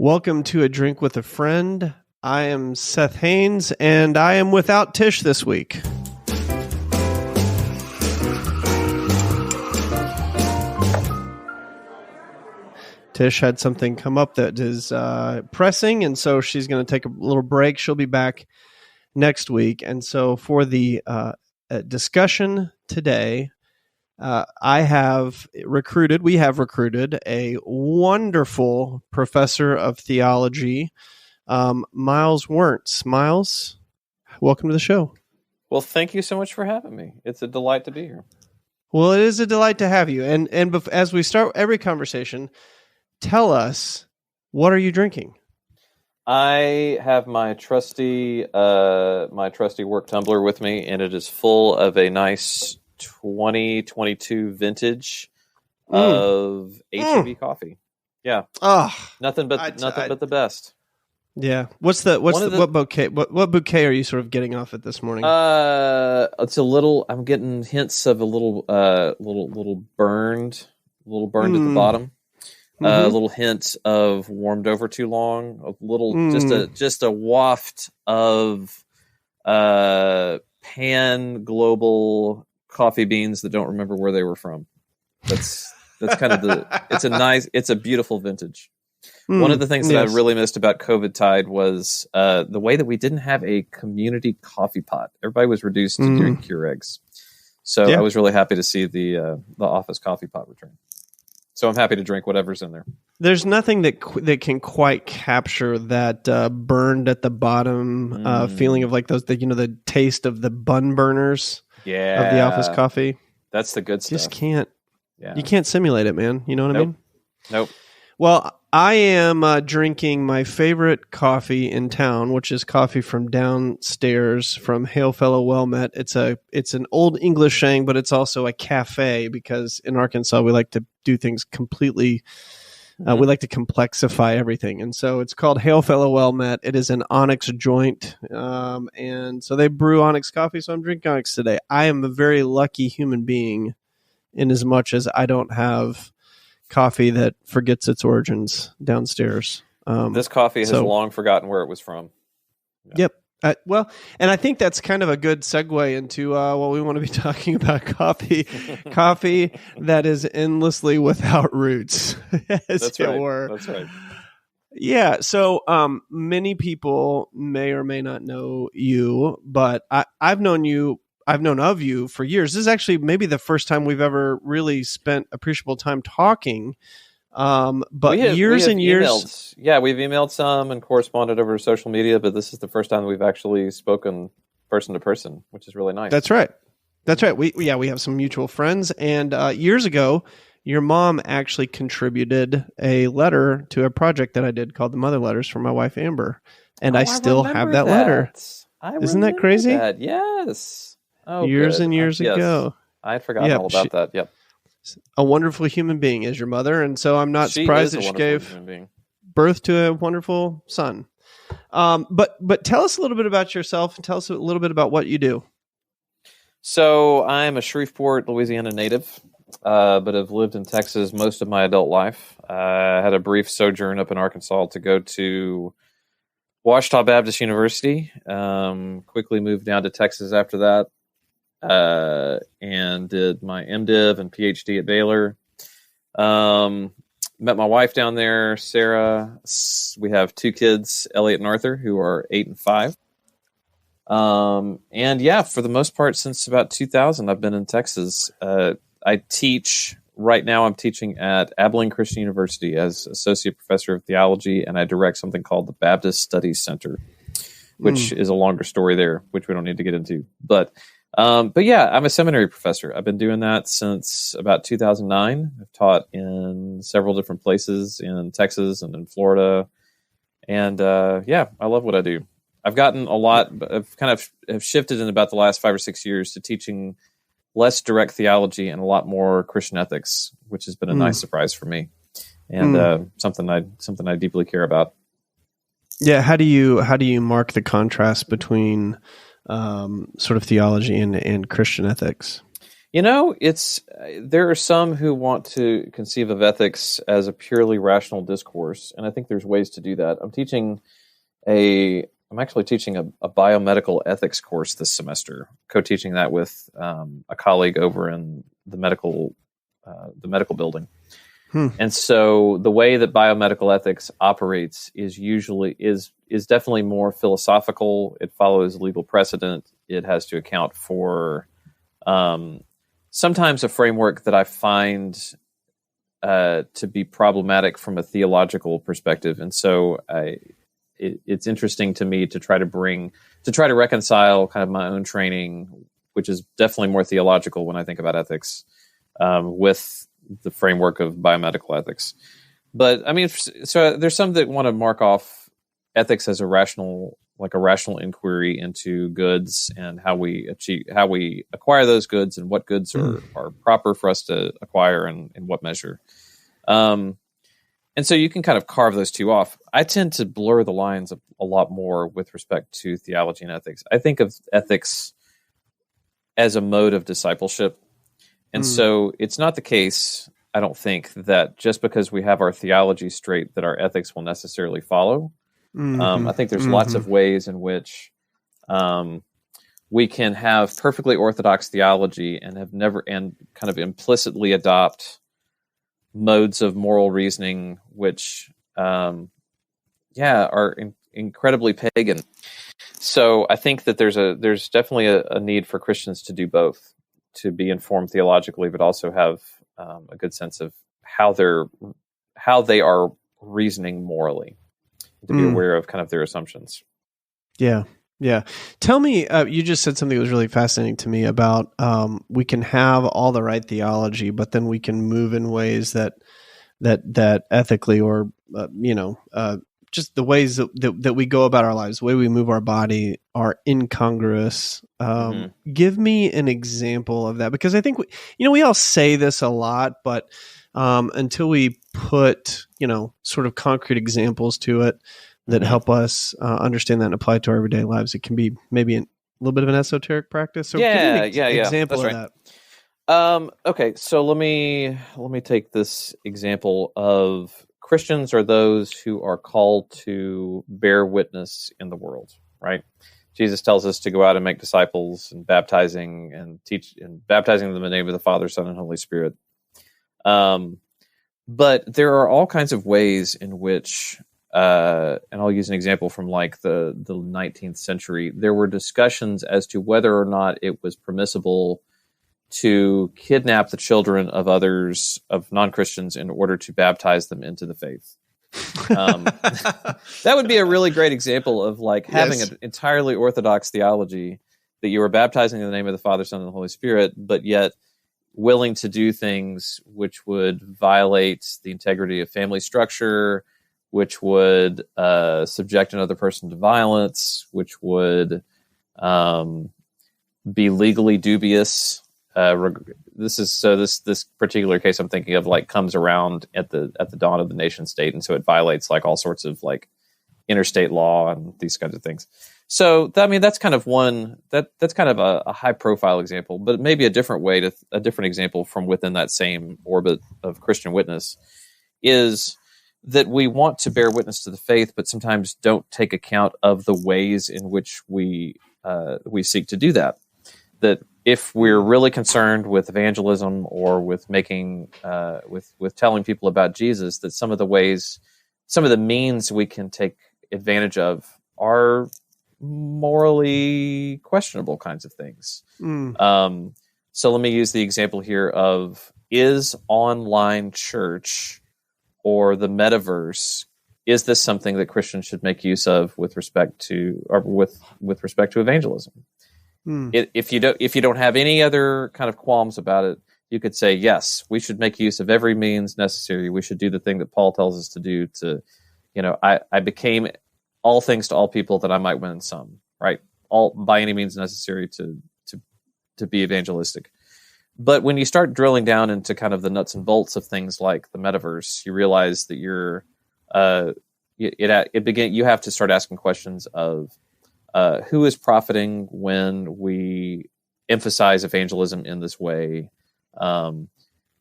Welcome to A Drink with a Friend. I am Seth Haynes, and I am without Tish this week. Tish had something come up that is pressing, and so she's going to take a little break. She'll be back next week. And so for the discussion today, we have recruited a wonderful professor of theology, Myles Werntz. Myles, welcome to the show. Well, thank you so much for having me. It's a delight to be here. Well, it is a delight to have you. And as we start every conversation, tell us, what are you drinking? I have my trusty work tumbler with me, and it is full of a nice 2022 vintage of H-E-B coffee. Yeah. Nothing but the best. Yeah. What bouquet are you sort of getting off it this morning? It's a little. I'm getting hints of a little burned at the bottom. A little hint of warmed over too long. A little, just a waft of pan global coffee beans that don't remember where they were from. That's kind of it's a beautiful vintage. One of the things that I really missed about COVID tide was the way that we didn't have a community coffee pot. Everybody was reduced to doing Keurigs. So I was really happy to see the office coffee pot return. So I'm happy to drink whatever's in there. There's nothing that can quite capture that burned at the bottom feeling of like the taste of the bun burners of the office coffee. That's the good stuff. Just can't. Yeah. You can't simulate it, man. You know what I mean? Nope. Well, I am drinking my favorite coffee in town, which is coffee from downstairs from Hail Fellow Well Met. It's an old English saying, but it's also a cafe because in Arkansas we like to do things completely. We like to complexify everything, and so it's called Hail Fellow Well Met. It is an Onyx joint, and so they brew Onyx coffee. So I'm drinking Onyx today. I am a very lucky human being, in as much as I don't have coffee that forgets its origins downstairs. This coffee has long forgotten where it was from. Yeah. Yep. And I think that's kind of a good segue into what we want to be talking about: coffee that is endlessly without roots. That's right. Yeah. So many people may or may not know you, but I've known of you for years. This is actually maybe the first time we've ever really spent appreciable time talking. But years and years. We've emailed some and corresponded over social media, but this is the first time that we've actually spoken person to person, which is really nice. That's right. We have some mutual friends, and years ago, your mom actually contributed a letter to a project that I did called the Mother Letters for my wife Amber, and I still have that letter. Isn't that crazy? Yes. Oh, years and years ago. I had forgotten all about that. Yep. A wonderful human being is your mother, and so I'm not surprised that she gave birth to a wonderful son. But tell us a little bit about yourself, and tell us a little bit about what you do. So I'm a Shreveport, Louisiana native, but have lived in Texas most of my adult life. I had a brief sojourn up in Arkansas to go to Ouachita Baptist University. Quickly moved down to Texas after that. And did my MDiv and PhD at Baylor. Met my wife down there, Sarah. We have two kids, Elliot and Arthur, who are 8 and 5. And for the most part, since about 2000, I've been in Texas. I teach right now. I'm teaching at Abilene Christian University as associate professor of theology, and I direct something called the Baptist Studies Center, which is a longer story there, which we don't need to get into. But I'm a seminary professor. I've been doing that since about 2009. I've taught in several different places in Texas and in Florida. And I love what I do. I've gotten a lot, I've kind of have shifted in about the last 5 or 6 years to teaching less direct theology and a lot more Christian ethics, which has been a nice surprise for me. And something I deeply care about. Yeah. How do you mark the contrast between sort of theology and Christian ethics? It's there are some who want to conceive of ethics as a purely rational discourse, and I think there's ways to do that. I'm actually teaching a biomedical ethics course this semester, co-teaching that with a colleague over in the medical building. And so the way that biomedical ethics operates is definitely more philosophical. It follows legal precedent. It has to account for sometimes a framework that I find to be problematic from a theological perspective. And so it's interesting to me to try to reconcile kind of my own training, which is definitely more theological when I think about ethics, with the framework of biomedical ethics. But I mean, so there's some that want to mark off ethics as a rational inquiry into goods and how we acquire those goods and what goods are proper for us to acquire and in what measure. And so you can kind of carve those two off. I tend to blur the lines a lot more with respect to theology and ethics. I think of ethics as a mode of discipleship. And so it's not the case, I don't think, that just because we have our theology straight that our ethics will necessarily follow. I think there's lots of ways in which we can have perfectly orthodox theology and kind of implicitly adopt modes of moral reasoning which are incredibly pagan. So I think that there's definitely a need for Christians to do both, to be informed theologically, but also have a good sense of how they are reasoning morally, to be aware of kind of their assumptions. Yeah. Yeah. Tell me, you just said something that was really fascinating to me about we can have all the right theology, but then we can move in ways that ethically or, just the ways that we go about our lives, the way we move our body are incongruous. Give me an example of that, because I think we all say this a lot, but until we put, sort of concrete examples to it that help us understand that and apply it to our everyday lives, it can be maybe a little bit of an esoteric practice. So give me an example of that. Okay, so let me take this example of Christians are those who are called to bear witness in the world, right? Jesus tells us to go out and make disciples and baptizing and teach and baptizing them in the name of the Father, Son, and Holy Spirit. But there are all kinds of ways in which, and I'll use an example from like the 19th century, there were discussions as to whether or not it was permissible to kidnap the children of others, of non-Christians, in order to baptize them into the faith. That would be a really great example of like having an entirely orthodox theology that you were baptizing in the name of the Father, Son, and the Holy Spirit, but yet willing to do things which would violate the integrity of family structure, which would subject another person to violence, which would be legally dubious. This particular case I'm thinking of like comes around at the dawn of the nation state, and so it violates like all sorts of like interstate law and these kinds of things. So that's kind of that's kind of a high profile example, but maybe a different example from within that same orbit of Christian witness is that we want to bear witness to the faith, but sometimes don't take account of the ways in which we seek to do that. That if we're really concerned with evangelism or with making, with telling people about Jesus, that some of the means we can take advantage of are morally questionable kinds of things. So let me use the example here of, is online church or the metaverse, is this something that Christians should make use of with respect to evangelism? If you don't have any other kind of qualms about it, you could say, yes, we should make use of every means necessary. We should do the thing that Paul tells us to do to, I became all things to all people that I might win some, right? All by any means necessary to be evangelistic. But when you start drilling down into kind of the nuts and bolts of things like the metaverse, you realize that you have to start asking questions of, who is profiting when we emphasize evangelism in this way?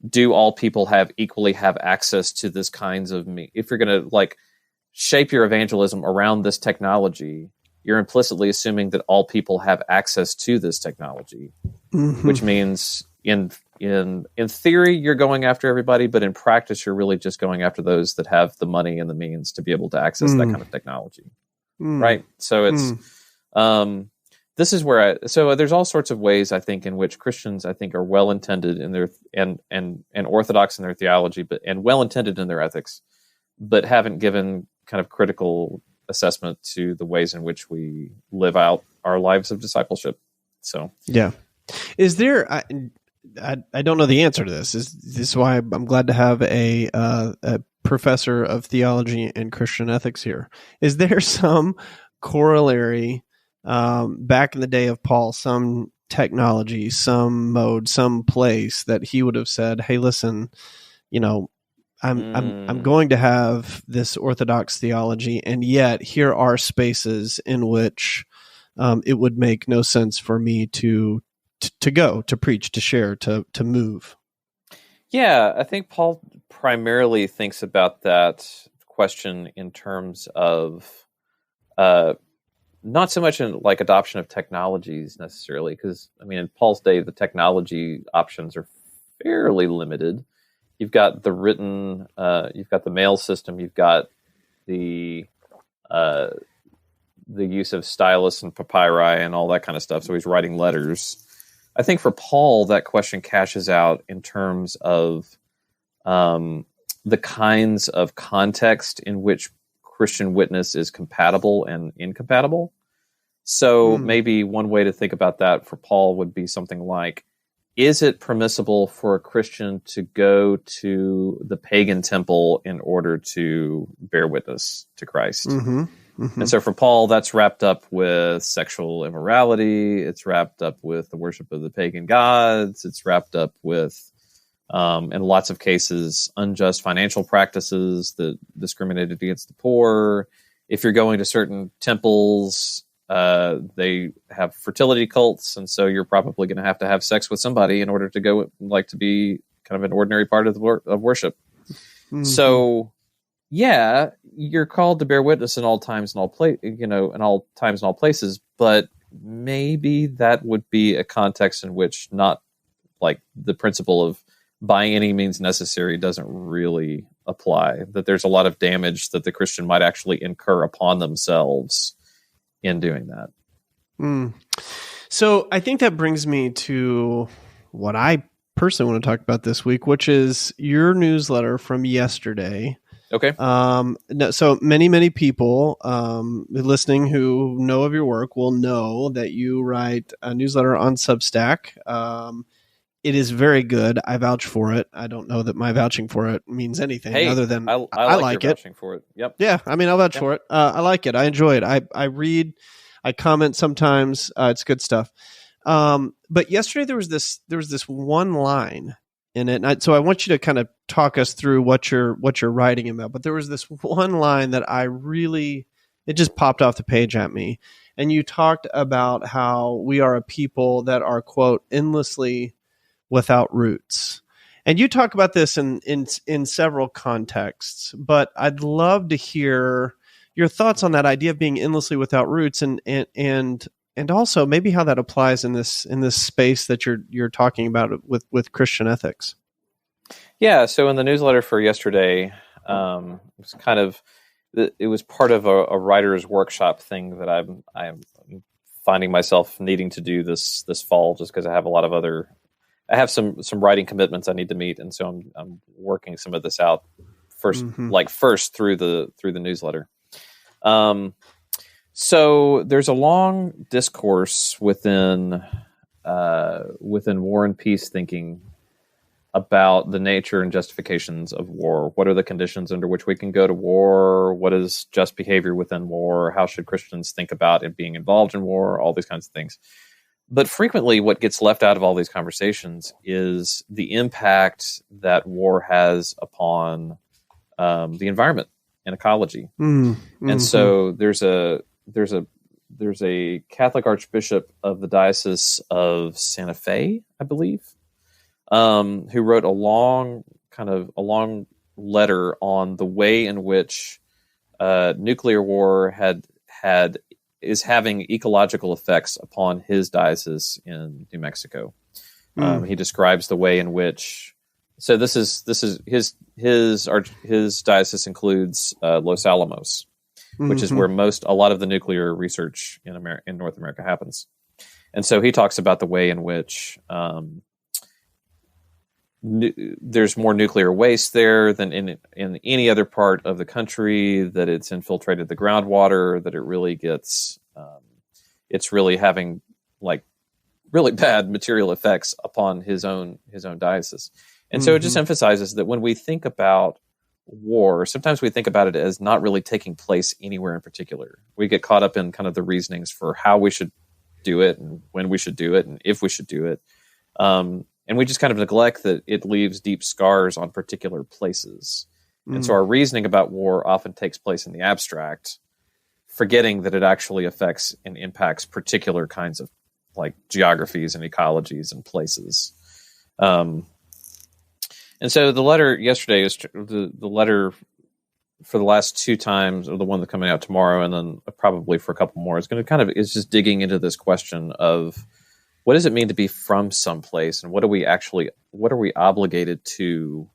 Do all people equally have access to this kinds of if you're going to like shape your evangelism around this technology, you're implicitly assuming that all people have access to this technology, which means in theory you're going after everybody, but in practice you're really just going after those that have the money and the means to be able to access that kind of technology, right? So it's this is where so there's all sorts of ways I think in which Christians I think are well intended in their and orthodox in their theology, and well intended in their ethics, but haven't given kind of critical assessment to the ways in which we live out our lives of discipleship. So yeah, is there? I don't know the answer to this. This is why I'm glad to have a professor of theology and Christian ethics here. Is there some corollary back in the day of Paul, some technology, some mode, some place that he would have said, "Hey, listen, I'm going to have this orthodox theology, and yet here are spaces in which it would make no sense for me to go, to preach, to share, to move." Yeah, I think Paul primarily thinks about that question in terms of not so much in like adoption of technologies necessarily, because I mean in Paul's day the technology options are fairly limited. You've got the written, you've got the mail system, you've got the use of stylus and papyri and all that kind of stuff. So he's writing letters. I think for Paul, that question cashes out in terms of the kinds of context in which Christian witness is compatible and incompatible. So maybe one way to think about that for Paul would be something like, is it permissible for a Christian to go to the pagan temple in order to bear witness to Christ? And so for Paul, that's wrapped up with sexual immorality. It's wrapped up with the worship of the pagan gods. It's wrapped up with, in lots of cases, unjust financial practices that discriminated against the poor. If you're going to certain temples, they have fertility cults, and so you're probably going to have sex with somebody in order to go, like, to be kind of an ordinary part of of worship. So, yeah, you're called to bear witness in all times and all places, but maybe that would be a context in which not like the principle of by any means necessary doesn't really apply. That there's a lot of damage that the Christian might actually incur upon themselves in doing that. So I think that brings me to what I personally want to talk about this week, which is your newsletter from yesterday. Okay. So many people listening who know of your work will know that you write a newsletter on Substack. It is very good. I vouch for it. I don't know that my vouching for it means anything other than I like your it. vouching for it. Yep. Yeah, I mean, I'll vouch for it. I like it. I enjoy it. I read, I comment sometimes. It's good stuff. But yesterday there was this one line in it, and so I want you to kind of talk us through what you're writing about. But there was this one line that it just popped off the page at me, and you talked about how we are a people that are, quote, endlessly without roots. And you talk about this in several contexts, but I'd love to hear your thoughts on that idea of being endlessly without roots, and also maybe how that applies in this space that you're talking about with Christian ethics. Yeah. So in the newsletter for yesterday, it was part of a writer's workshop thing that I'm finding myself needing to do this fall, just because I have some writing commitments I need to meet, and so I'm working some of this out first through the newsletter. So there's a long discourse within War and Peace thinking about the nature and justifications of war. What are the conditions under which we can go to war? What is just behavior within war? How should Christians think about it being involved in war? All these kinds of things. But frequently what gets left out of all these conversations is the impact that war has upon the environment and ecology. And so there's there's a Catholic Archbishop of the Diocese of Santa Fe, I believe, who wrote a long letter on the way in which nuclear war is having ecological effects upon his diocese in New Mexico. He describes the way in which. So this is his diocese includes Los Alamos, which is where a lot of the nuclear research in North America happens. And so he talks about the way in which there's more nuclear waste there than in any other part of the country, that it's infiltrated the groundwater, that it really gets, it's really having like really bad material effects upon his own diocese. And so it just emphasizes that when we think about war, sometimes we think about it as not really taking place anywhere in particular. We get caught up in kind of the reasonings for how we should do it and when we should do it and if we should do it. And we just kind of neglect that it leaves deep scars on particular places. And so our reasoning about war often takes place in the abstract, forgetting that it actually affects and impacts particular kinds of like geographies and ecologies and places. And so the letter yesterday is the letter for the last two times, or the one that's coming out tomorrow, and then probably for a couple more, is going to is just digging into this question of what does it mean to be from someplace, and what are we obligated to?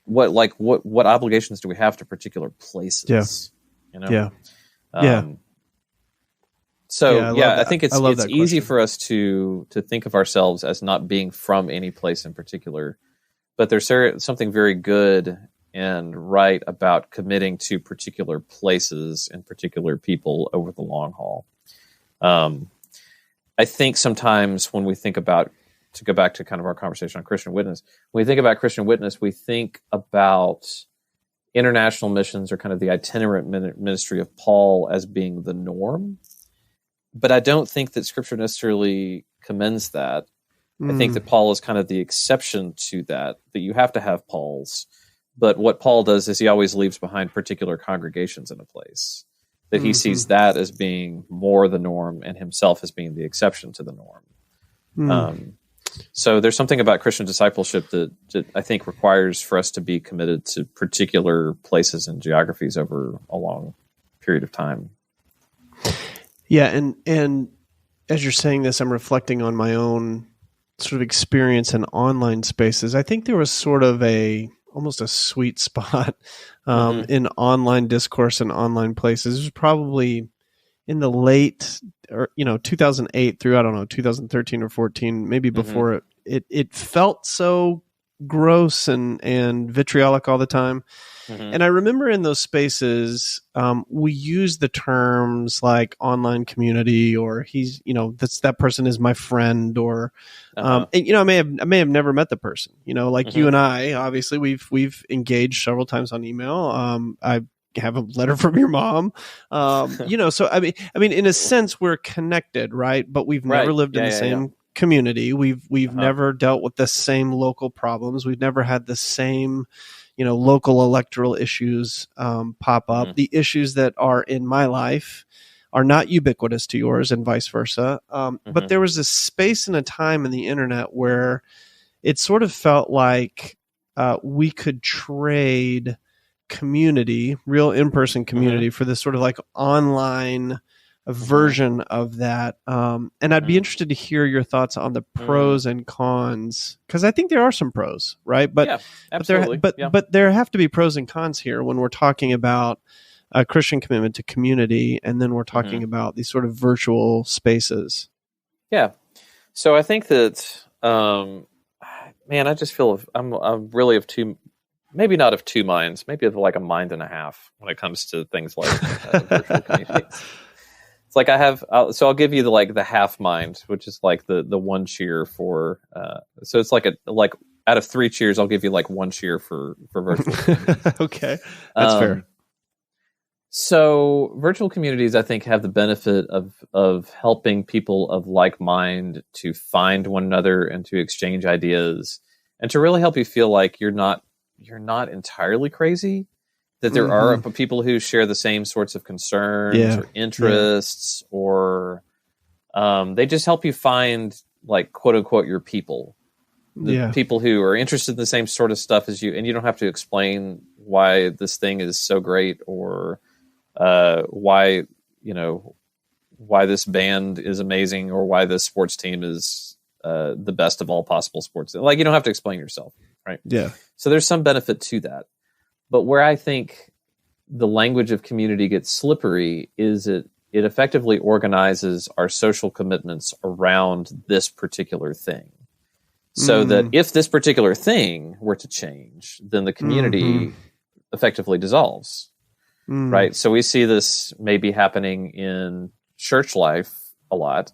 What obligations do we have to particular places? Yeah. I think it's easy for us to think of ourselves as not being from any place in particular, but there's something very good and right about committing to particular places and particular people over the long haul. I think sometimes when we think about, to go back to kind of our conversation on Christian witness, when we think about Christian witness, we think about international missions or kind of the itinerant ministry of Paul as being the norm. But I don't think that Scripture necessarily commends that. I think that Paul is kind of the exception to that you have to have Pauls. But what Paul does is he always leaves behind particular congregations in a place, that he sees that as being more the norm and himself as being the exception to the norm. So there's something about Christian discipleship that I think requires for us to be committed to particular places and geographies over a long period of time. Yeah, and as you're saying this, I'm reflecting on my own sort of experience in online spaces. I think there was sort of almost a sweet spot in online discourse and online places. It was probably in the late, 2008 through, 2013 or 14, maybe before it felt so gross and vitriolic all the time. And I remember in those spaces, we use the terms like online community, or that person is my friend, or, I may have never met the person, like you and I, obviously we've engaged several times on email. I have a letter from your mom, so I mean, in a sense we're connected, right? But we've never lived in the same community. We've never dealt with the same local problems. We've never had the same, local electoral issues pop up. The issues that are in my life are not ubiquitous to yours, and vice versa. But there was a space and a time in the internet where it sort of felt like we could trade community, real in-person community, for this sort of like online version of that. And I'd be interested to hear your thoughts on the pros and cons, because I think there are some pros, right? But absolutely. But there have to be pros and cons here when we're talking about a Christian commitment to community, and then we're talking about these sort of virtual spaces. Yeah. So I think that, I just feel I'm really of two, maybe not of two minds, maybe of like a mind and a half when it comes to things like virtual communities. It's like I'll give you the half mind, which is like the one cheer for. So it's like out of three cheers, I'll give you like one cheer for virtual. Okay, that's fair. So virtual communities, I think, have the benefit of helping people of like mind to find one another and to exchange ideas, and to really help you feel like you're not entirely crazy, that there are people who share the same sorts of concerns or interests, or they just help you find, like, quote unquote, your people. The people who are interested in the same sort of stuff as you, and you don't have to explain why this thing is so great, or why this band is amazing, or why this sports team is the best of all possible sports. Like, you don't have to explain yourself, right? Yeah. So there's some benefit to that. But where I think the language of community gets slippery is it effectively organizes our social commitments around this particular thing. So that if this particular thing were to change, then the community effectively dissolves, right? So we see this maybe happening in church life a lot,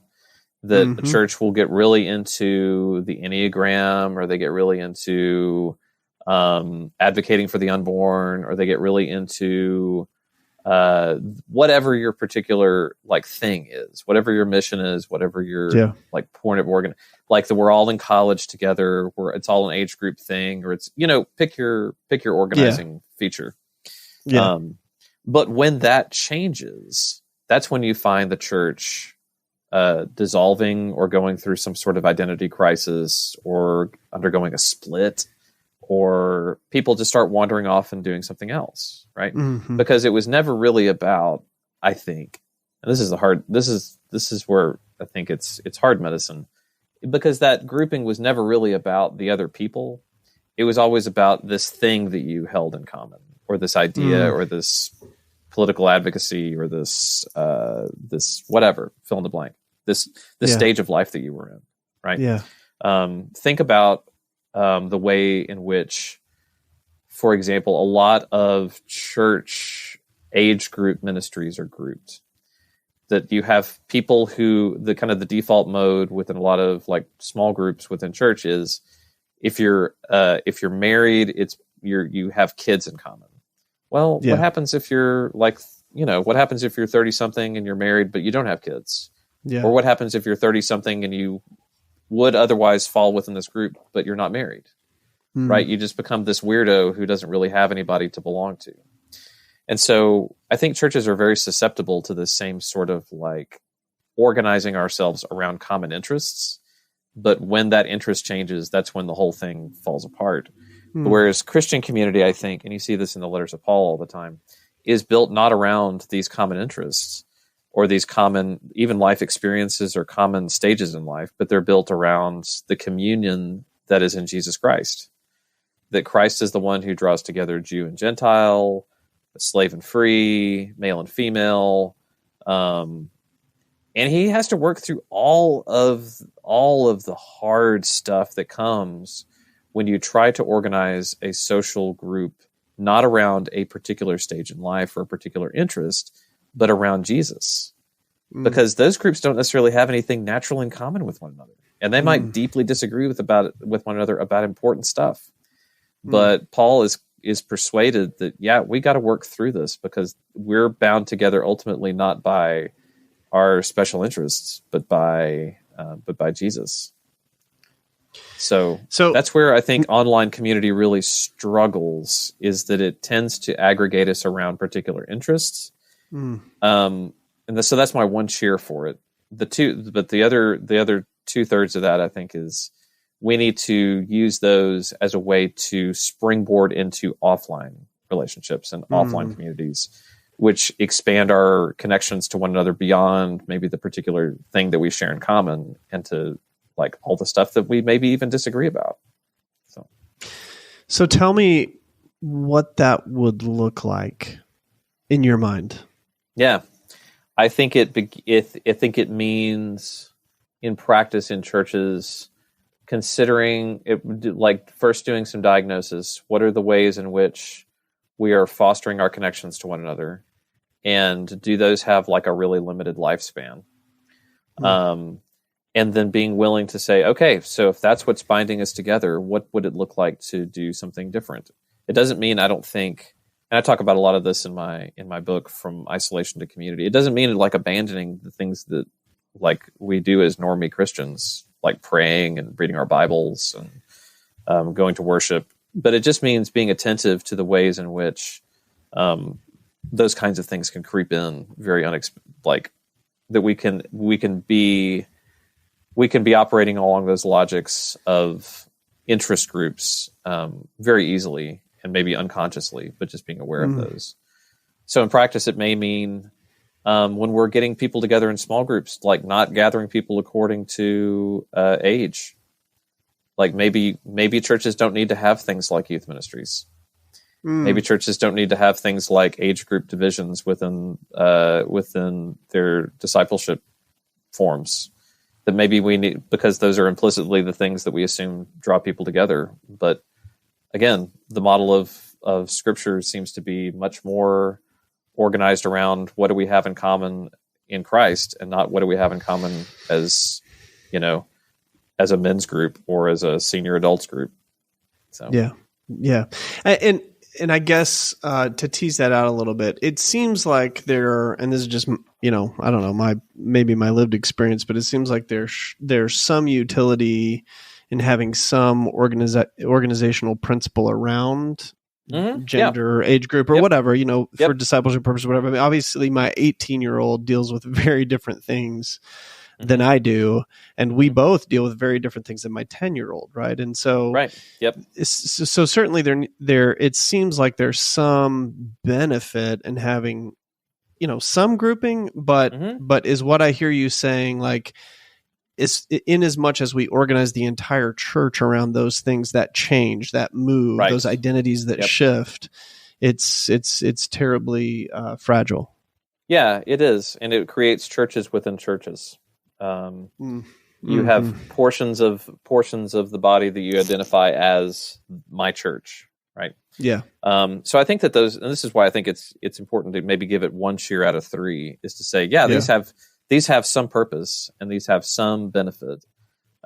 that the church will get really into the Enneagram, or they get really into advocating for the unborn, or they get really into whatever your particular, like, thing is, whatever your mission is, whatever your like point of organ, like, that we're all in college together, where it's all an age group thing, or it's, pick your organizing feature. But when that changes, that's when you find the church dissolving, or going through some sort of identity crisis, or undergoing a split, or people just start wandering off and doing something else, right? Because it was never really about, I think, and this is where I think it's hard medicine, because that grouping was never really about the other people. It was always about this thing that you held in common, or this idea, or this political advocacy, or this whatever, fill in the blank, this stage of life that you were in, right? Think about the way in which, for example, a lot of church age group ministries are grouped. That you have people who, the kind of the default mode within a lot of, like, small groups within church is, if you're married, you have kids in common. Well, what happens if you're, like, what happens if you're 30 something and you're married but you don't have kids? Or what happens if you're 30 something and you would otherwise fall within this group but you're not married? Right? You just become this weirdo who doesn't really have anybody to belong to. And so I think churches are very susceptible to the same sort of, like, organizing ourselves around common interests. But when that interest changes, that's when the whole thing falls apart. Whereas Christian community, I think, and you see this in the letters of Paul all the time, is built not around these common interests, or these common, even life experiences, or common stages in life, but they're built around the communion that is in Jesus Christ. That Christ is the one who draws together Jew and Gentile, slave and free, male and female, and he has to work through all of the hard stuff that comes when you try to organize a social group not around a particular stage in life or a particular interest, but around Jesus. Because those groups don't necessarily have anything natural in common with one another, and they might deeply disagree with one another about important stuff. But Paul is persuaded that, we got to work through this, because we're bound together ultimately not by our special interests, but by Jesus. So that's where I think online community really struggles, is that it tends to aggregate us around particular interests. So that's my one cheer for it. The other 2/3 of that, I think, is we need to use those as a way to springboard into offline relationships and offline communities, which expand our connections to one another beyond maybe the particular thing that we share in common, and to, like, all the stuff that we maybe even disagree about. So tell me what that would look like in your mind. Yeah, I think it means, in practice in churches, considering it, like, first doing some diagnosis. What are the ways in which we are fostering our connections to one another, and do those have, like, a really limited lifespan? And then being willing to say, okay, so if that's what's binding us together, what would it look like to do something different? It doesn't mean, I don't think, and I talk about a lot of this in my book, From Isolation to Community. It doesn't mean, like, abandoning the things that, like, we do as normie Christians, like praying and reading our Bibles and going to worship. But it just means being attentive to the ways in which those kinds of things can creep in very like that we can be operating along those logics of interest groups very easily and maybe unconsciously, but just being aware of those. So in practice, it may mean when we're getting people together in small groups, like not gathering people according to age. Like maybe churches don't need to have things like youth ministries. Maybe churches don't need to have things like age group divisions within their discipleship forms. That maybe we need, because those are implicitly the things that we assume draw people together. But again, the model of Scripture seems to be much more organized around what do we have in common in Christ, and not what do we have in common as a men's group or as a senior adults group. So yeah, and I guess to tease that out a little bit, it seems like and this is just I don't know, my lived experience, but it seems like there's some utility in having some organizational principle around gender, age group, or whatever, for discipleship purposes, whatever. I mean, obviously, my 18-year-old deals with very different things than I do, and we both deal with very different things than my 10-year-old, right? And so, so certainly there it seems like there's some benefit in having, some grouping, but is what I hear you saying, like, is in as much as we organize the entire church around those things that change, that move, those identities that shift, it's terribly fragile. Yeah, it is, and it creates churches within churches. You have portions of the body that you identify as my church, right? Yeah. So I think that and this is why I think it's important to maybe give it one cheer out of three, is to say, these have some purpose and these have some benefit,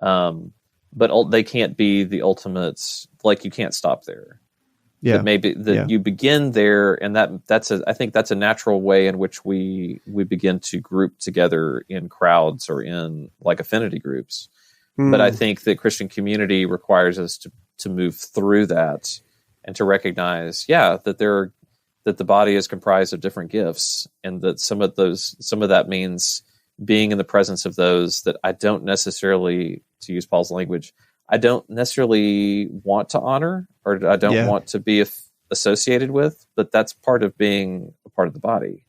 but they can't be the ultimates. Like, you can't stop there. Yeah, that maybe you begin there, and I think that's a natural way in which we begin to group together in crowds or in like affinity groups. But I think that Christian community requires us to move through that and to recognize, that the body is comprised of different gifts, and that some of that means being in the presence of those that I don't necessarily, to use Paul's language, I don't necessarily want to honor, or I don't want to be associated with, but that's part of being a part of the body,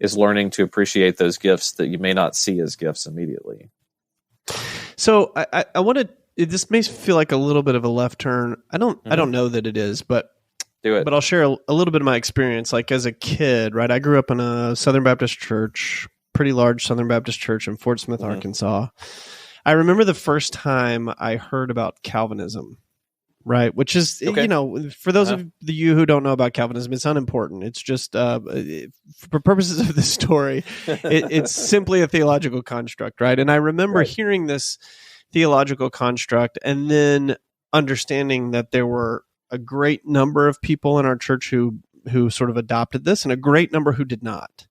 is learning to appreciate those gifts that you may not see as gifts immediately. So I want to, this may feel like a little bit of a left turn. I don't know that it is, but do it. But I'll share a little bit of my experience. Like, as a kid, right, I grew up in a Southern Baptist church, pretty large Southern Baptist church in Fort Smith, Arkansas. I remember the first time I heard about Calvinism, right? Which is, for those of you who don't know about Calvinism, it's unimportant. It's just, for purposes of the story, it's simply a theological construct, right? And I remember hearing this theological construct and then understanding that there were a great number of people in our church who sort of adopted this, and a great number who did not.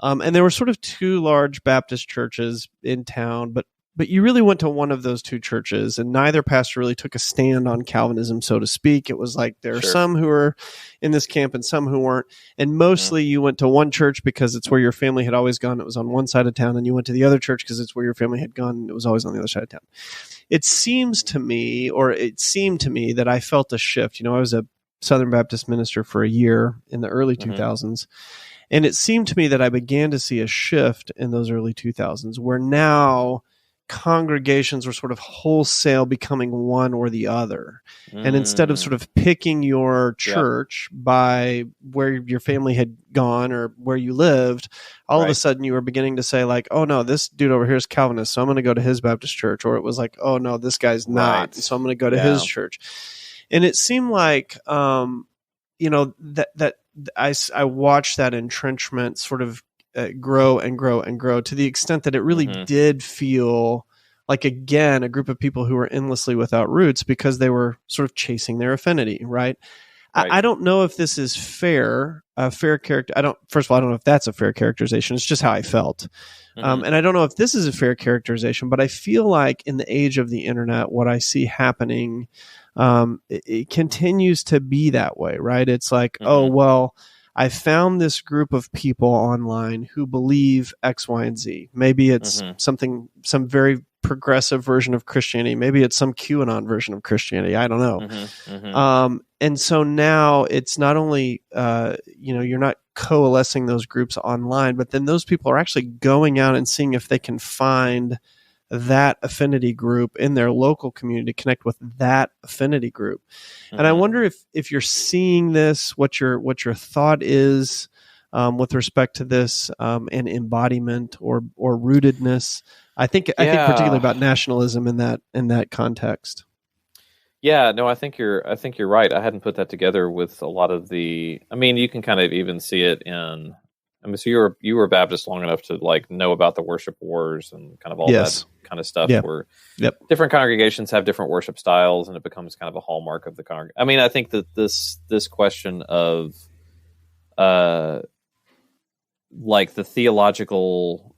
And there were sort of two large Baptist churches in town, but you really went to one of those two churches, and neither pastor really took a stand on Calvinism, so to speak. It was like there are some who were in this camp and some who weren't. And mostly you went to one church because it's where your family had always gone. It was on one side of town. And you went to the other church because it's where your family had gone. And it was always on the other side of town. It seemed to me that I felt a shift. I was a Southern Baptist minister for a year in the early 2000s. And it seemed to me that I began to see a shift in those early 2000s, where now congregations were sort of wholesale becoming one or the other. And instead of sort of picking your church by where your family had gone or where you lived, all of a sudden you were beginning to say, like, oh no, this dude over here is Calvinist, so I'm going to go to his Baptist church. Or it was like, oh no, this guy's not, so I'm going to go to his church. And it seemed like, that I watched that entrenchment sort of grow and grow and grow, to the extent that it really did feel like, again, a group of people who were endlessly without roots because they were sort of chasing their affinity, right? I don't know if this is fair character. First of all, I don't know if that's a fair characterization. It's just how I felt. And I don't know if this is a fair characterization, but I feel like in the age of the internet, what I see happening it continues to be that way, right? It's like, Mm-hmm. oh, well, I found this group of people online who believe X, Y, and Z. Maybe it's some very progressive version of Christianity. Maybe it's some QAnon version of Christianity. I don't know. And so now it's not only, you're not coalescing those groups online, but then those people are actually going out and seeing if they can find that affinity group in their local community to connect with that affinity group. And I wonder if you're seeing this, what your thought is with respect to this and embodiment or rootedness. I think particularly about nationalism in that context. Yeah, no, I think you're right. I hadn't put that together with a lot of the. I mean, you can kind of even see it in. I mean, so you were Baptist long enough to like know about the worship wars and kind of all that kind of stuff. Where different congregations have different worship styles, and it becomes kind of a hallmark of the congregation. I mean, I think that this question of, like the theological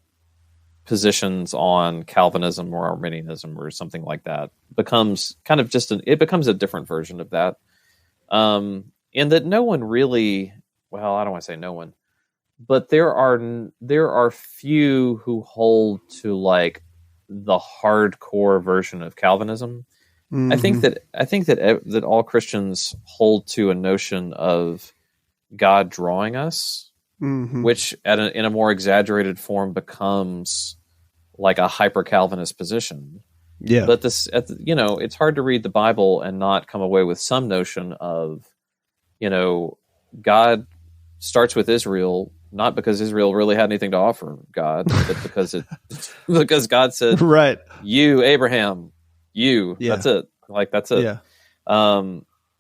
positions on Calvinism or Arminianism or something like that becomes kind of it becomes a different version of that. In that no one really, well, I don't want to say no one, but there are few who hold to like the hardcore version of Calvinism. Mm-hmm. I think that all Christians hold to a notion of God drawing us, which in a more exaggerated form becomes like a hyper Calvinist position. Yeah. But it's hard to read the Bible and not come away with some notion of, God starts with Israel, not because Israel really had anything to offer God, but because God said, right, you, Abraham, that's it. Like, that's it. Yeah.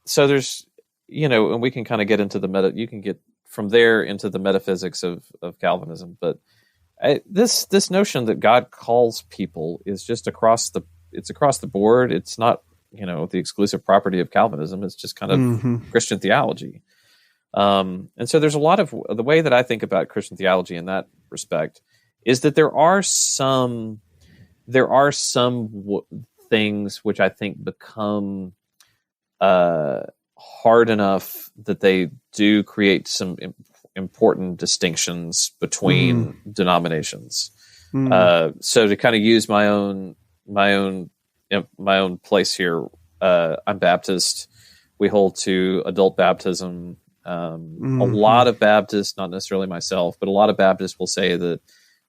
So there's, and we can kind of get into you can get from there into the metaphysics of Calvinism, but this notion that God calls people is just across the board. It's not, the exclusive property of Calvinism. It's just kind of Christian theology. And so there's a lot of the way that I think about Christian theology in that respect is that there are some things which I think become hard enough that they do create some important distinctions between denominations. So to kind of use my own place here, I'm Baptist. We hold to adult baptism. A lot of Baptists, not necessarily myself, but a lot of Baptists will say that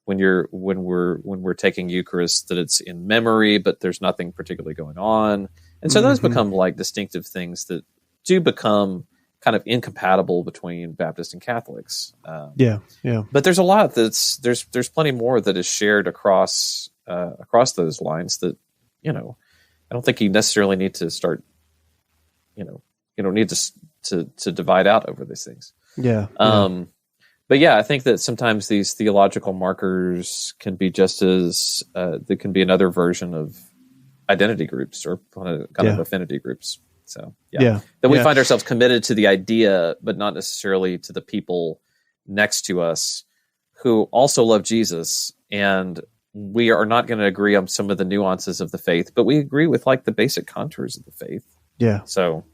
when we're taking Eucharist, that it's in memory, but there's nothing particularly going on. And so those become like distinctive things that do become kind of incompatible between Baptists and Catholics. But there's a lot there's plenty more that is shared across those lines that, I don't think you necessarily need to start, you don't need to divide out over these things. But yeah, I think that sometimes these theological markers can be just as, there can be another version of identity groups or kind of affinity groups. So that we find ourselves committed to the idea, but not necessarily to the people next to us who also love Jesus. And we are not going to agree on some of the nuances of the faith, but we agree with like the basic contours of the faith. Yeah. So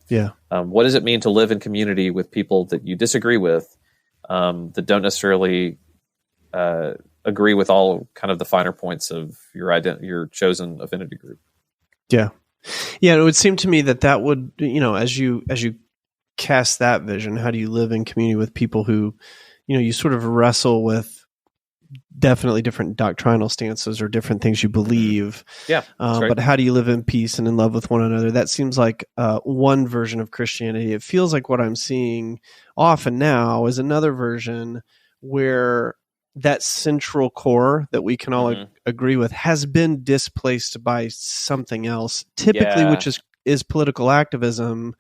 what does it mean to live in community with people that you disagree with, that don't necessarily agree with all kind of the finer points of your chosen affinity group? Yeah. Yeah, it would seem to me that would, as you cast that vision, how do you live in community with people who, you sort of wrestle with definitely different doctrinal stances or different things you believe. Yeah. Right. But how do you live in peace and in love with one another? That seems like one version of Christianity. It feels like what I'm seeing often now is another version where that central core that we can all agree with has been displaced by something else, typically, which is political activism.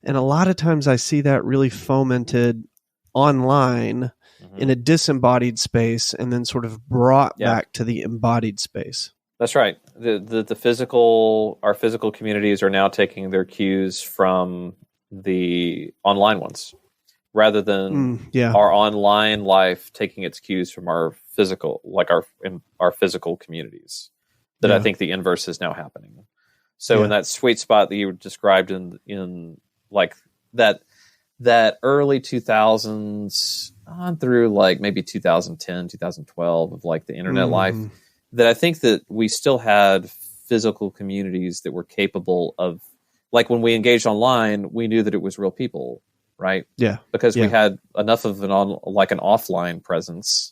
And a lot of times I see that really fomented online in a disembodied space and then sort of brought back to the embodied space. That's right. Our physical communities are now taking their cues from the online ones, rather than our online life taking its cues from our physical, like our physical communities. That I think the inverse is now happening. So in that sweet spot that you described in like that early 2000s on through like maybe 2010, 2012 of like the internet life, that I think that we still had physical communities that were capable of, like when we engaged online, we knew that it was real people, right? Yeah. Because we had enough of an offline presence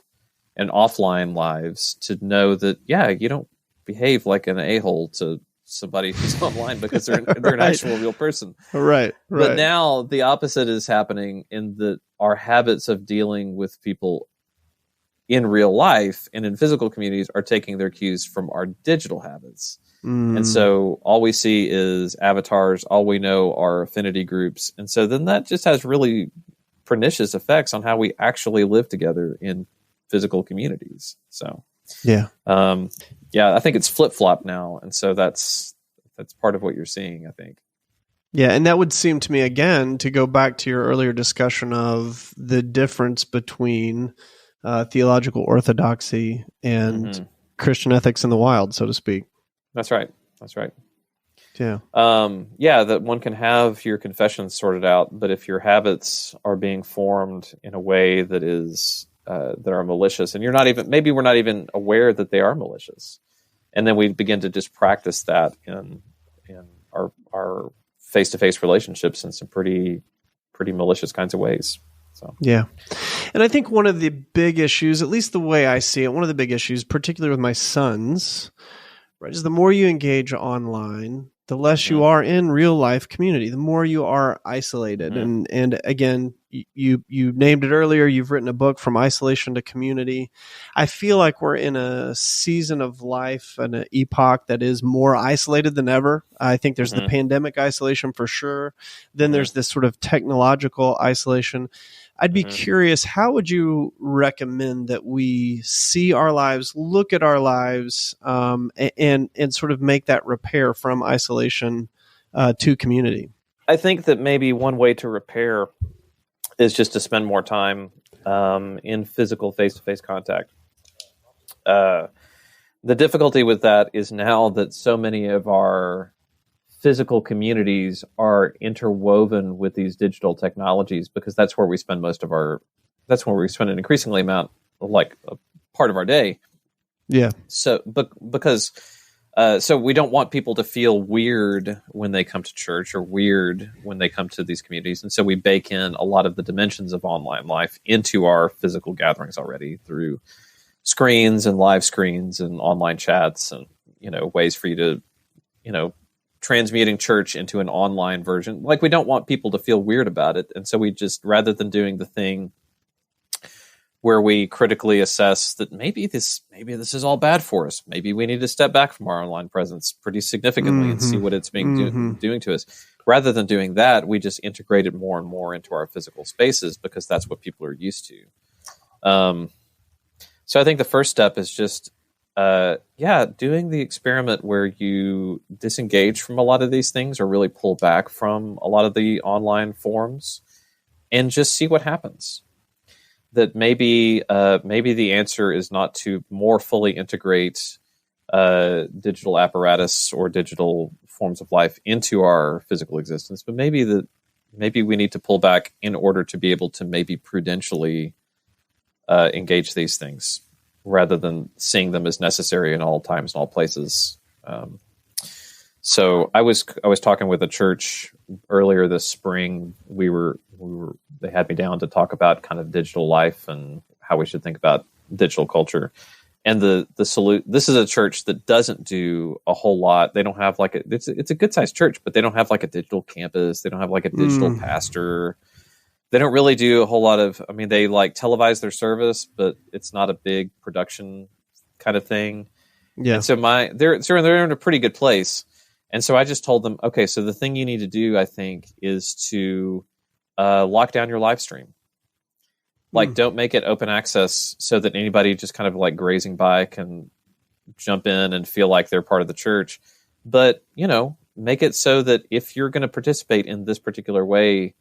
and offline lives to know that, you don't behave like an a-hole to somebody who's online because they're an actual real person. Right. But now the opposite is happening in that our habits of dealing with people in real life and in physical communities are taking their cues from our digital habits. And so all we see is avatars. All we know are affinity groups. And so then that just has really pernicious effects on how we actually live together in physical communities. So, I think it's flip-flop now. And so that's part of what you're seeing, I think. Yeah, and that would seem to me, again, to go back to your earlier discussion of the difference between theological orthodoxy and Christian ethics in the wild, so to speak. That's right. Yeah. That one can have your confessions sorted out, but if your habits are being formed in a way that is that are malicious, and maybe we're not even aware that they are malicious, and then we begin to just practice that in our face-to-face relationships in some pretty malicious kinds of ways. So yeah, and I think one of the big issues, at least the way I see it, one of the big issues, particularly with my sons, right, is the more you engage online, the less you are in real life community, the more you are isolated. And again, you named it earlier, you've written a book, From Isolation to Community. I feel like we're in a season of life and an epoch that is more isolated than ever. I think there's the pandemic isolation for sure. Then there's this sort of technological isolation. I'd be curious, how would you recommend that we see our lives, look at our lives, and sort of make that repair from isolation to community? I think that maybe one way to repair is just to spend more time in physical face-to-face contact. The difficulty with that is now that so many of our physical communities are interwoven with these digital technologies, because that's where we spend an increasingly amount, like a part of our day. Yeah. So, because we don't want people to feel weird when they come to church or weird when they come to these communities. And so we bake in a lot of the dimensions of online life into our physical gatherings already through screens and live screens and online chats and, ways for you to, transmuting church into an online version. Like, we don't want people to feel weird about it. And so we just, rather than doing the thing where we critically assess that maybe this is all bad for us, maybe we need to step back from our online presence pretty significantly and see what it's being doing to us. Rather than doing that, we just integrate it more and more into our physical spaces because that's what people are used to. So I think the first step is just doing the experiment where you disengage from a lot of these things or really pull back from a lot of the online forums and just see what happens. That maybe the answer is not to more fully integrate digital apparatus or digital forms of life into our physical existence, but maybe we need to pull back in order to be able to maybe prudentially engage these things, rather than seeing them as necessary in all times and all places. So I was talking with a church earlier this spring. They had me down to talk about kind of digital life and how we should think about digital culture. And this is a church that doesn't do a whole lot. They don't have it's a good sized church, but they don't have like a digital campus. They don't have like a digital pastor. They don't really do a whole lot of, they like televise their service, but it's not a big production kind of thing. Yeah. And so they're in a pretty good place. And so I just told them, okay, so the thing you need to do, I think, is to lock down your live stream. Like, don't make it open access so that anybody just kind of like grazing by can jump in and feel like they're part of the church. But, make it so that if you're going to participate in this particular way,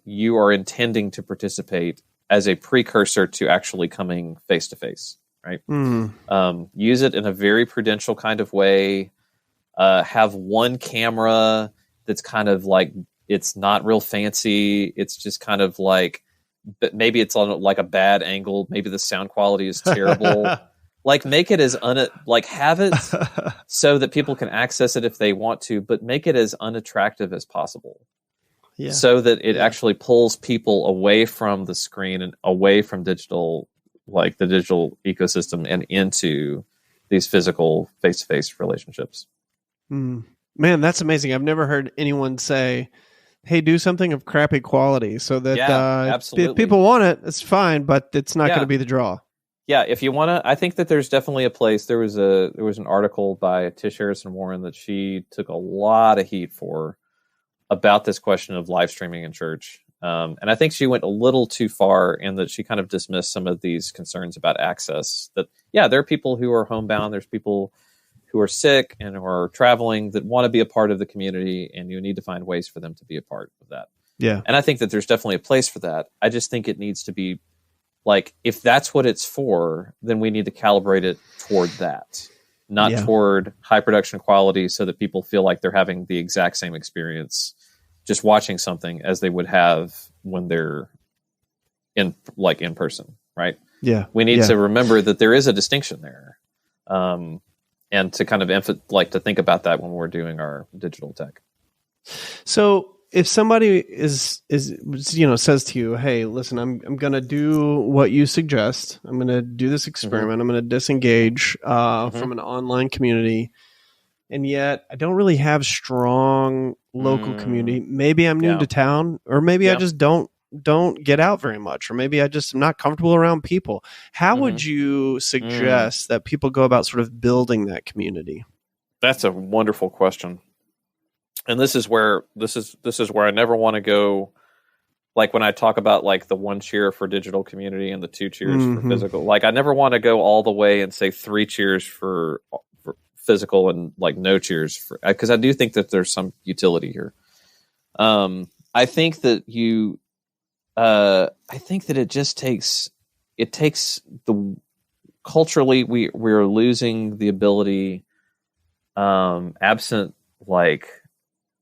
you are intending to participate as a precursor to actually coming face to face, right? Use it in a very prudential kind of way. have one camera that's kind of like, it's not real fancy. It's just kind of like, but maybe it's on like a bad angle. Maybe the sound quality is terrible. Like make it as have it so that people can access it if they want to, but make it as unattractive as possible. Yeah. So that it actually pulls people away from the screen and away from digital, like the digital ecosystem, and into these physical face-to-face relationships. Man, that's amazing. I've never heard anyone say, hey, do something of crappy quality so that if people want it, it's fine, but it's not going to be the draw. Yeah, if you want to, I think that there's definitely a place. There was an article by Tish Harrison Warren that she took a lot of heat for about this question of live streaming in church. And I think she went a little too far in that she kind of dismissed some of these concerns about access. That, there are people who are homebound. There's people who are sick and who are traveling that want to be a part of the community, and you need to find ways for them to be a part of that. Yeah. And I think that there's definitely a place for that. I just think it needs to be like, if that's what it's for, then we need to calibrate it toward that, not toward high production quality so that people feel like they're having the exact same experience just watching something as they would have when they're in person, right? Yeah. We need to remember that there is a distinction there. And to kind of to think about that when we're doing our digital tech. So if somebody is says to you, hey, listen, I'm going to do what you suggest. I'm going to do this experiment. Mm-hmm. I'm going to disengage from an online community. And yet I don't really have strong local community. Maybe I'm new to town, or maybe I just don't get out very much, or maybe I just am not comfortable around people. How would you suggest that people go about sort of building that community? That's a wonderful question. And this is where I never want to go. Like when I talk about like the 1 cheer for digital community and the 2 cheers for physical, like I never want to go all the way and say 3 cheers for physical and like no cheers for, because I do think that there's some utility here. I think that it just takes the culturally we're losing the ability, absent like,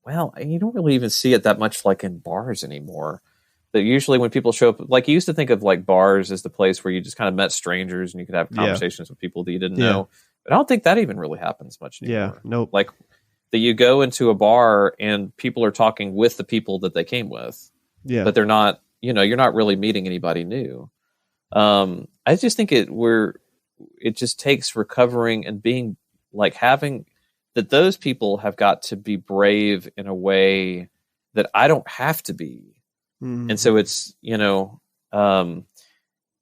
well, you don't really even see it that much like in bars anymore. That usually when people show up, like you used to think of like bars as the place where you just kind of met strangers and you could have conversations with people that you didn't know. But I don't think that even really happens much anymore. Yeah, nope. Like that you go into a bar and people are talking with the people that they came with. Yeah. But they're not, you're not really meeting anybody new. I just think it just takes recovering and being like having that those people have got to be brave in a way that I don't have to be. Mm-hmm. And so it's,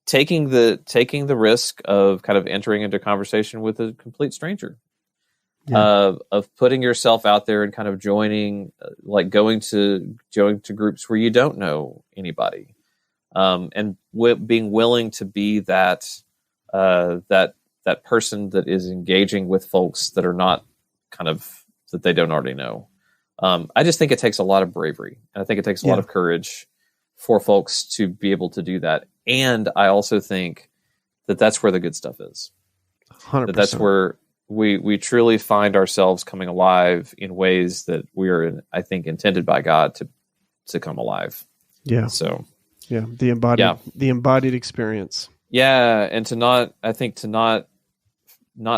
taking the risk of kind of entering into conversation with a complete stranger, of putting yourself out there and kind of joining, like going to groups where you don't know anybody, and being willing to be that person that is engaging with folks that are not kind of that they don't already know. I just think it takes a lot of bravery, and I think it takes a lot of courage for folks to be able to do that. And I also think that that's where the good stuff is. 100%. That's where we truly find ourselves coming alive in ways that we are, I think, intended by God to come alive. Yeah. So the embodied experience. Yeah, and to not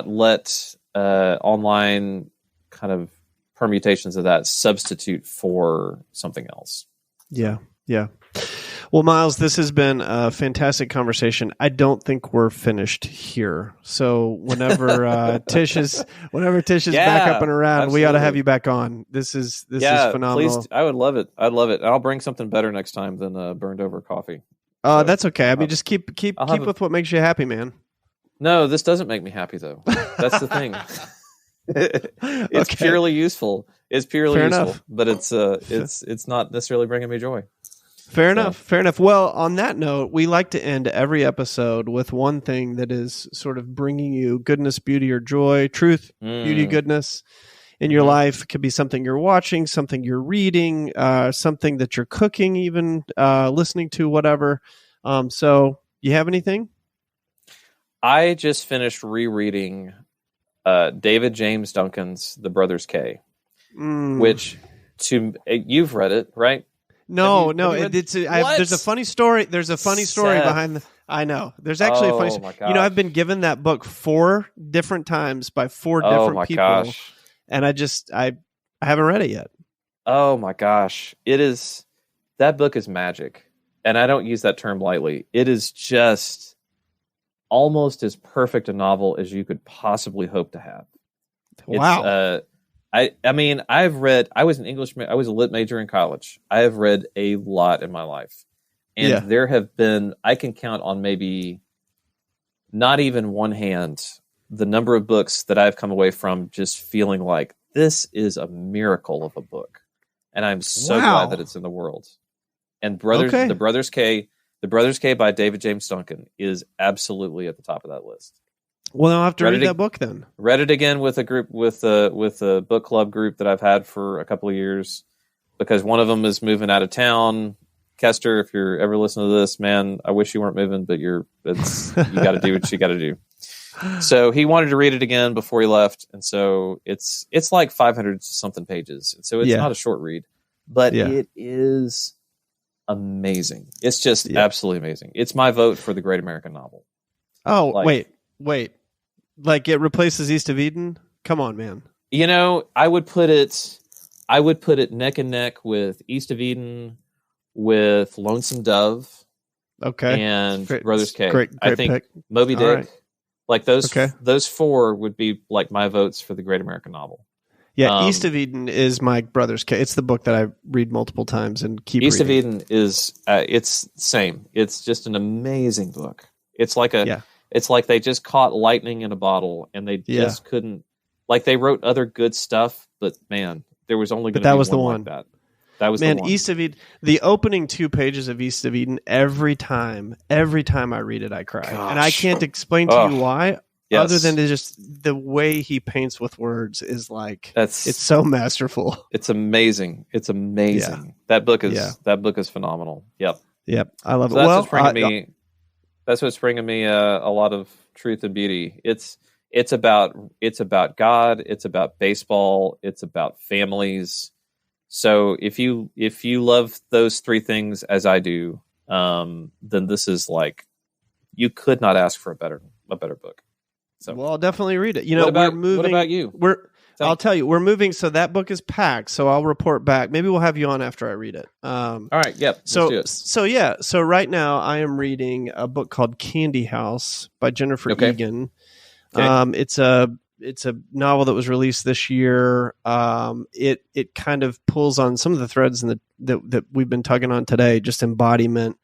let online kind of permutations of that substitute for something else. Yeah. Well, Myles, this has been a fantastic conversation. I don't think we're finished here. So whenever Tish is back up and around, absolutely. We ought to have you back on. This is phenomenal. Please, I would love it. I'd love it. I'll bring something better next time than burned over coffee. That's okay. I mean, just keep with what makes you happy, man. No, this doesn't make me happy though. That's the thing. It's purely useful. It's purely Fair useful, enough. But it's not necessarily bringing me joy. Fair enough. Well, on that note, we like to end every episode with one thing that is sort of bringing you goodness, beauty, or joy, truth, beauty, goodness in your life. It could be something you're watching, something you're reading, something that you're cooking, even listening to, whatever. So you have anything? I just finished rereading David James Duncan's The Brothers K, Mm. which you've read it, right? No, What? there's a funny story. There's a funny story Seth. behind I know. There's actually a funny Oh, story. my You know, gosh. I've been given that book 4 different times by 4 Oh different my people, gosh. and I haven't read it yet. Oh my gosh. That book is magic. And I don't use that term lightly. It is just almost as perfect a novel as you could possibly hope to have. Wow. I mean, I was I was a lit major in college. I have read a lot in my life. And there have been, I can count on maybe not even one hand the number of books that I've come away from just feeling like this is a miracle of a book. And I'm so glad that it's in the world. And The Brothers K by David James Duncan is absolutely at the top of that list. Well, I'll have to read that book then. Read it again with a group with a book club group that I've had for a couple of years, because one of them is moving out of town. Kester, if you're ever listening to this, man, I wish you weren't moving, but you got to do what you got to do. So he wanted to read it again before he left, and so it's like 500 something pages, and so it's not a short read, but it is amazing. It's just absolutely amazing. It's my vote for the great American novel. Oh, wait. Like it replaces East of Eden? Come on, man. You know, I would put it neck and neck with East of Eden, with Lonesome Dove, and Brothers K. Great I think pick. Moby Dick. Right. Like those 4 would be like my votes for the great American novel. Yeah, East of Eden is my Brothers K. It's the book that I read multiple times and keep East reading. of Eden is it's same. It's just an amazing book. It's like it's like they just caught lightning in a bottle, and they just couldn't. Like they wrote other good stuff, but man, there was only going to be one like that. That was the one. East of Eden. The opening 2 pages of East of Eden. Every time I read it, I cry, and I can't explain to you why. Yes. Other than just the way he paints with words is like it's so masterful. It's amazing. It's amazing. Yeah. That book is phenomenal. Yep. I love it. That's what's bringing me a lot of truth and beauty. It's about God. It's about baseball. It's about families. So if you love those 3 things as I do, then this is like, you could not ask for a better book. So, well, I'll definitely read it. You know, we're moving. What about you? I'll tell you, we're moving. So that book is packed. So I'll report back. Maybe we'll have you on after I read it. All right. Yep. So right now I am reading a book called Candy House by Jennifer Egan. Okay. It's a novel that was released this year. It kind of pulls on some of the threads that we've been tugging on today, just embodiment,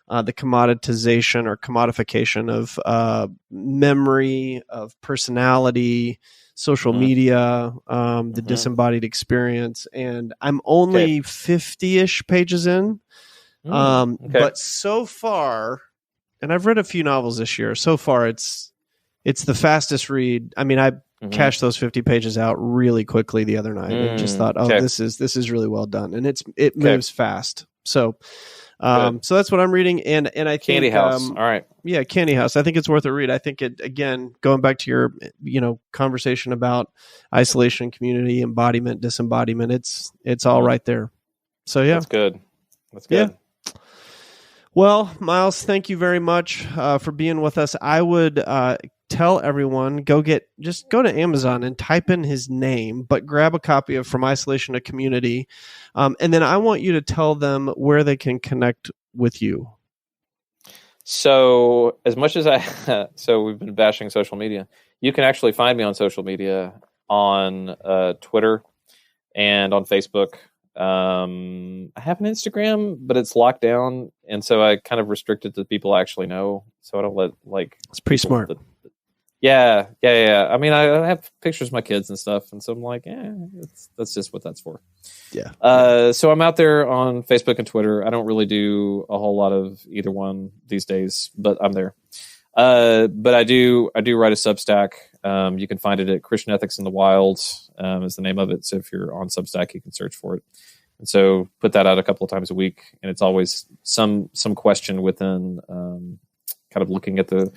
the commoditization or commodification of memory, of personality, social media, the disembodied experience. And I'm only 50-ish pages in. But so far, and I've read a few novels this year, so far it's the fastest read. I mean, I cashed those 50 pages out really quickly the other night and just thought, this is really well done. And it moves fast. So, so that's what I'm reading. And I think Candy House. All right. Yeah. Candy House. I think it's worth a read. I think it, again, going back to your, conversation about isolation, community, embodiment, disembodiment, it's all right there. So yeah. That's good. Yeah. Well, Myles, thank you very much for being with us. I would tell everyone, go to Amazon and type in his name, but grab a copy of From Isolation to Community. And then I want you to tell them where they can connect with you. So as much as we've been bashing social media, you can actually find me on social media on Twitter and on Facebook. I have an Instagram, but it's locked down, and so I kind of restrict it to people I actually know. So I don't let it's pretty smart. Yeah. I mean, I have pictures of my kids and stuff, and so I'm like, that's just what that's for. Yeah. So I'm out there on Facebook and Twitter. I don't really do a whole lot of either one these days, but I'm there. But I do write a Substack. You can find it at Christian Ethics in the Wild, is the name of it. So if you're on Substack, you can search for it. And so put that out a couple of times a week, and it's always some question within kind of looking at the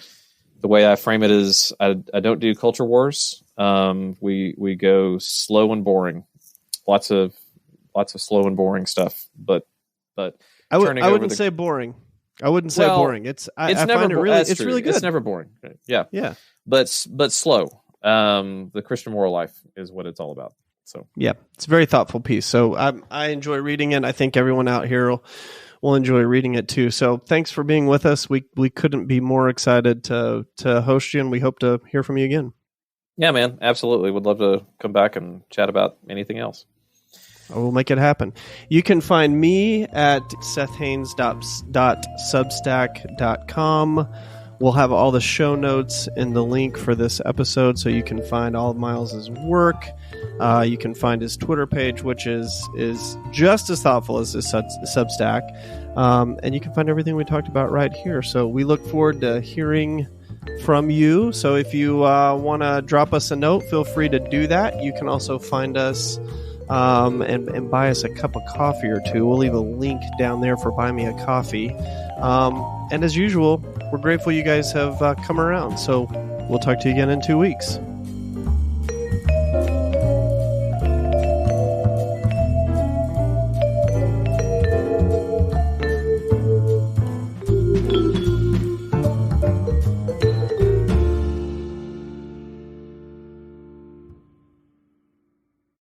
The way I frame it is I don't do culture wars. We go slow and boring. Lots of slow and boring stuff. But I wouldn't say boring. I wouldn't say boring. I find it really it's really good. It's never boring. Yeah. Yeah. But slow. The Christian moral life is what it's all about. So yeah, it's a very thoughtful piece. So I enjoy reading it. I think everyone out here will enjoy reading it too. So thanks for being with us. We couldn't be more excited to host you, and we hope to hear from you again. Yeah, man, absolutely. Would love to come back and chat about anything else. We'll make it happen. You can find me at sethhaines.substack.com. We'll have all the show notes and the link for this episode, so you can find all of Myles's work. You can find his Twitter page, which is just as thoughtful as his Substack. And you can find everything we talked about right here. So we look forward to hearing from you. So if you want to drop us a note, feel free to do that. You can also find us and buy us a cup of coffee or two. We'll leave a link down there for Buy Me a Coffee. And as usual, we're grateful you guys have come around. So we'll talk to you again in 2 weeks.